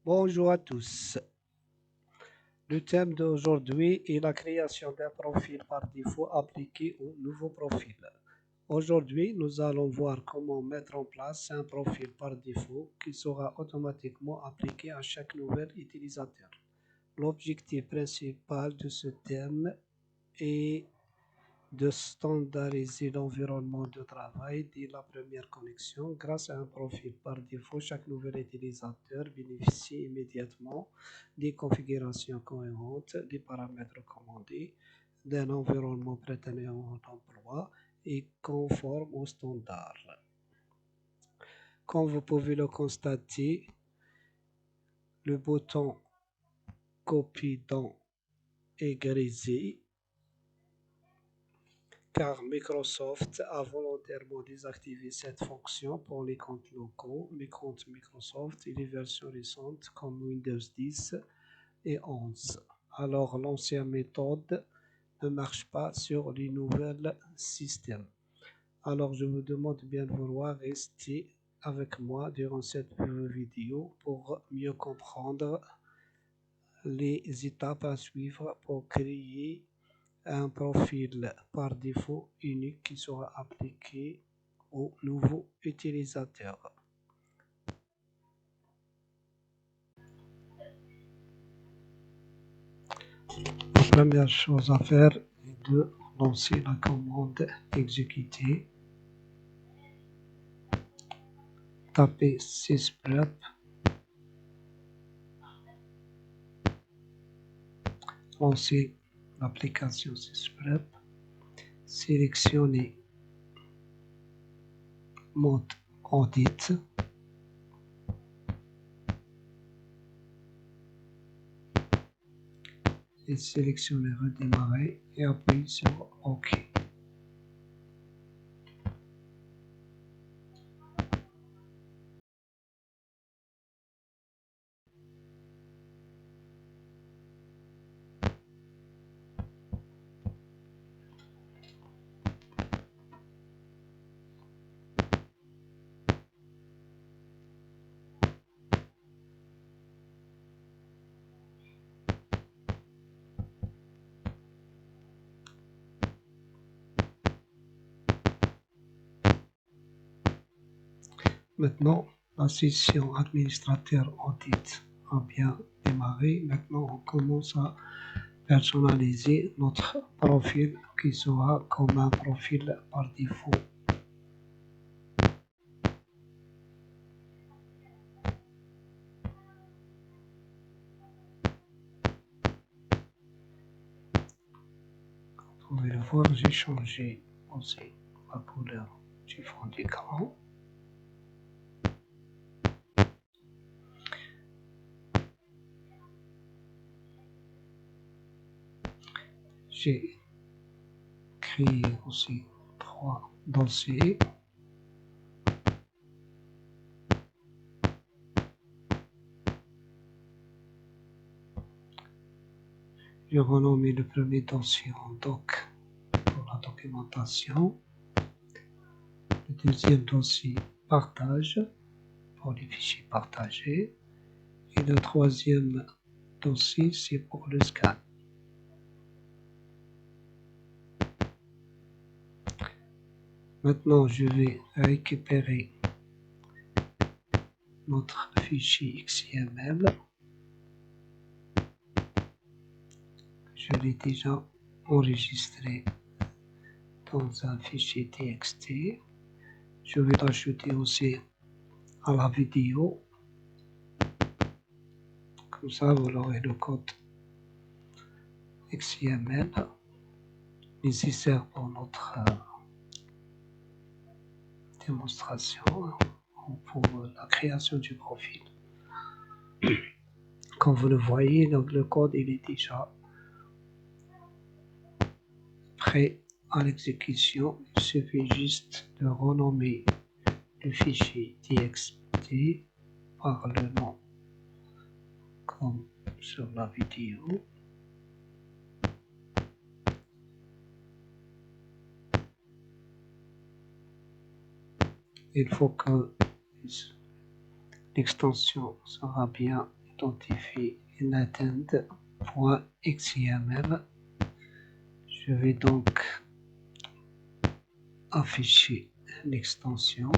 Bonjour à tous. Le thème d'aujourd'hui est la création d'un profil par défaut appliqué au nouveau profil. Aujourd'hui, nous allons voir comment mettre en place un profil par défaut qui sera automatiquement appliqué à chaque nouvel utilisateur. L'objectif principal de ce thème est de standardiser l'environnement de travail dès la première connexion. Grâce à un profil par défaut, chaque nouvel utilisateur bénéficie immédiatement des configurations cohérentes, des paramètres recommandés, d'un environnement prétenant d'emploi et conforme aux standards. Comme vous pouvez le constater, le bouton Copie dans est grisé car Microsoft a volontairement désactivé cette fonction pour les comptes locaux, les comptes Microsoft et les versions récentes comme Windows 10 et 11. Alors l'ancienne méthode ne marche pas sur les nouveaux systèmes. Alors je vous demande de bien vouloir rester avec moi durant cette vidéo pour mieux comprendre les étapes à suivre pour créer un profil par défaut unique qui sera appliqué au nouveau utilisateur. La première chose à faire est de lancer la commande exécuter. Tapez sysprep. Lancer l'application sysprep. Sélectionnez mode audit. Et sélectionnez redémarrer et appuyez sur OK. Maintenant, la session administrateur audit a bien démarré. Maintenant, on commence à personnaliser notre profil qui sera comme un profil par défaut. Vous pouvez le voir, j'ai changé aussi la couleur du fond d'écran. J'ai créé aussi 3 dossiers. J'ai renommé le premier dossier en doc pour la documentation. Le deuxième dossier partage pour les fichiers partagés. Et le troisième dossier, c'est pour le scan. Maintenant, je vais récupérer notre fichier XML. Je l'ai déjà enregistré dans un fichier TXT. Je vais l'ajouter aussi à la vidéo. Comme ça, vous aurez le code XML nécessaire pour notre démonstration ou pour la création du profil. Comme vous le voyez, donc le code il est déjà prêt à l'exécution. Il suffit juste de renommer le fichier txt par le nom comme sur la vidéo. Il faut que l'extension sera bien authentifie inattend.xml. Je vais donc afficher l'extension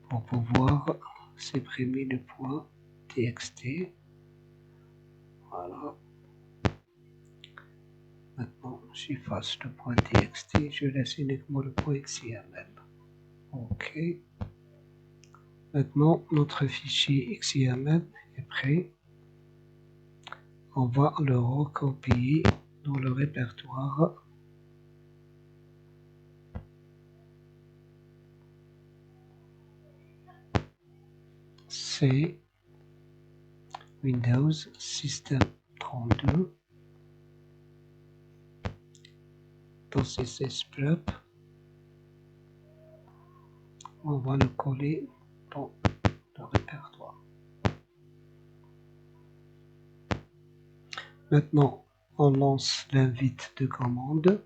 pour pouvoir supprimer le point .txt. Voilà. Maintenant, j'efface le point .txt, je laisse uniquement le point .xml. OK. Maintenant, notre fichier XML est prêt. On va le recopier dans le répertoire. C'est Windows System 32 dans CCSPUB. On va le coller dans le répertoire. Maintenant, on lance l'invite de commande.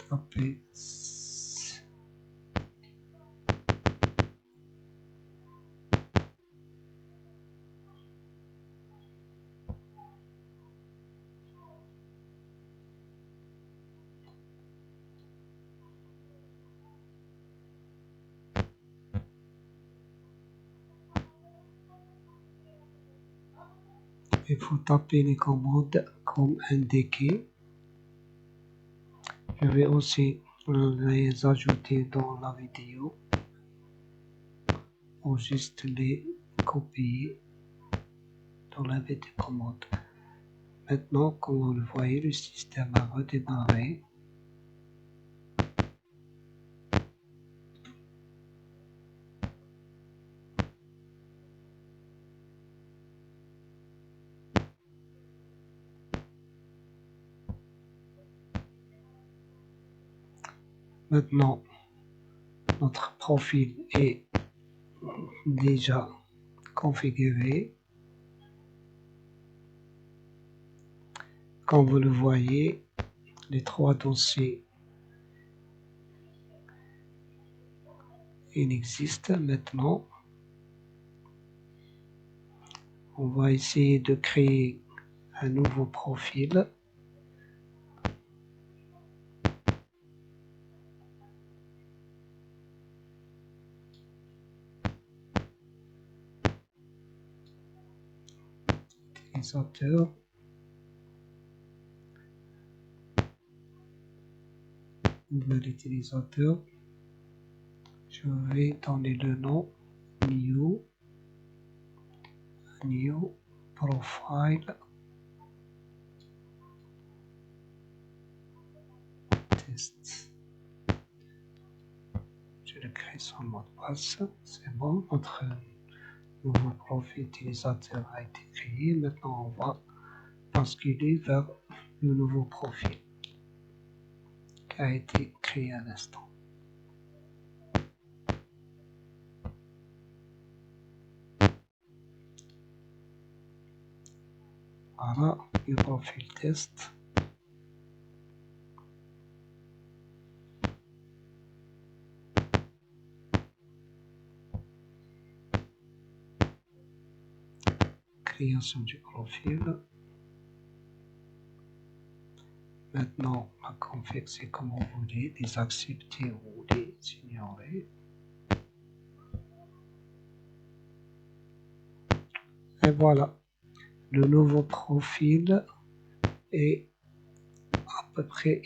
Tapez il faut taper les commandes comme indiqué. Je vais aussi les ajouter dans la vidéo ou juste les copier dans l'invite de commande. Maintenant, comme vous le voyez, le système a redémarré. Maintenant, notre profil est déjà configuré. Comme vous le voyez, les trois dossiers existent maintenant. On va essayer de créer un nouveau profil. Utilisateur. Nouvel utilisateur. Je vais donner le nom New Profile Test. Je le crée son mot de passe. C'est bon, notre nouveau profil utilisateur a été créé. Maintenant, on va basculer vers le nouveau profil qui a été créé à l'instant. Voilà, le profil test. Création du profil. Maintenant, la config, c'est comme vous voulez, les accepter ou les ignorer. Et voilà, le nouveau profil est à peu près